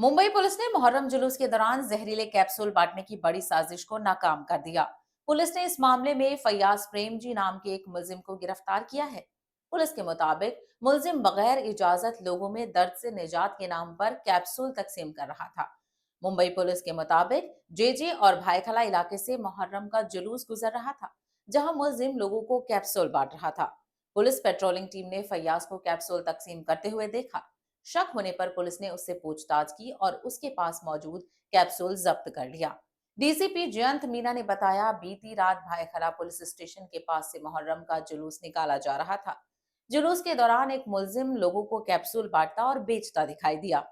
Mumbai police ने मुहर्रम जुलूस के दौरान जहरीले कैप्सूल बांटने की बड़ी साजिश को नाकाम कर दिया। पुलिस ने इस मामले में फैयाज प्रेमजी नाम के एक मुलजिम को गिरफ्तार किया है। पुलिस के मुताबिक मुलजिम बगैर इजाजत लोगों में दर्द से निजात के नाम पर कैप्सूल तकसीम कर रहा था। मुंबई पुलिस के मुताबिक जेजे और भाईखला इलाके से मुहर्रम का जुलूस गुजर रहा था, जहां मुलजिम लोगों को कैप्सूल बांट रहा था। पुलिस पेट्रोलिंग टीम ने फैयाज को कैप्सूल तकसीम करते हुए देखा। शक होने पर पुलिस ने उससे पूछताछ की और उसके पास मौजूद कैप्सूल जब्त कर लिया। डीसीपी जयंत मीना ने बताया, बीती रात भाईखला पुलिस स्टेशन के पास से मुहर्रम का जुलूस निकाला जा रहा था। जुलूस के दौरान एक मुलजिम लोगों को कैप्सूल बांटता और बेचता दिखाई दिया।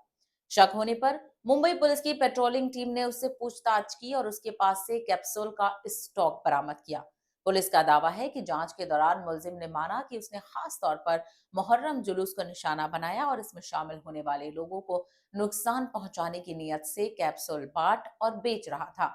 शक होने पर मुंबई पुलिस की पेट्रोलिंग टीम ने उससे पूछताछ की और उसके पास से कैप्सूल का स्टॉक बरामद किया। पुलिस का दावा है कि जांच के दौरान मुलजिम ने माना कि उसने खास तौर पर मुहर्रम जुलूस को निशाना बनाया और इसमें शामिल होने वाले लोगों को नुकसान पहुंचाने की नीयत से कैप्सूल बांट और बेच रहा था।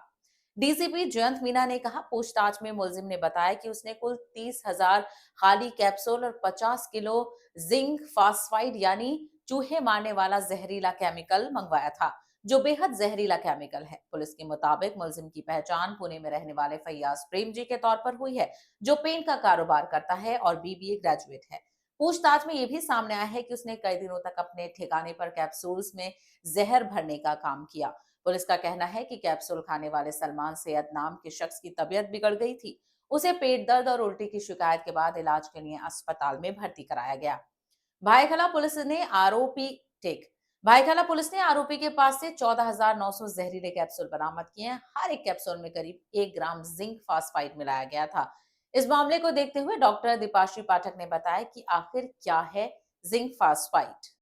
डीसीपी जयंत मीना ने कहा, पूछताछ में मुलजिम ने बताया कि उसने कुल 30,000 खाली कैप्सूल और 50 किलो जिंक फास्फाइड यानी चूहे मारने वाला जहरीला केमिकल मंगवाया था, जो बेहद जहरीला केमिकल है। पुलिस के मुताबिक मुलजिम की पहचान पुणे में रहने वाले फैयाज प्रेम जी के तौर पर हुई है, जो पेंट का कारोबार करता है और बीबीए ग्रेजुएट है। पूछताछ में यह भी सामने आया है कि उसने कई दिनों तक अपने ठिकाने पर कैप्सूल्स में जहर भरने का काम किया। पुलिस का कहना है कि कैप्सूल खाने वाले सलमान सैयद नाम के शख्स की तबीयत बिगड़ गई थी। उसे पेट दर्द और उल्टी की शिकायत के बाद इलाज के लिए अस्पताल में भर्ती कराया गया। भाईखला पुलिस ने आरोपी टेक भाईखला पुलिस ने आरोपी के पास से 14,900 जहरीले कैप्सूल बरामद किए हैं। हर एक कैप्सूल में करीब 1 ग्राम जिंक फास्फाइड मिलाया गया था। इस मामले को देखते हुए डॉक्टर दीपाश्री पाठक ने बताया कि आखिर क्या है जिंक फास्फाइड।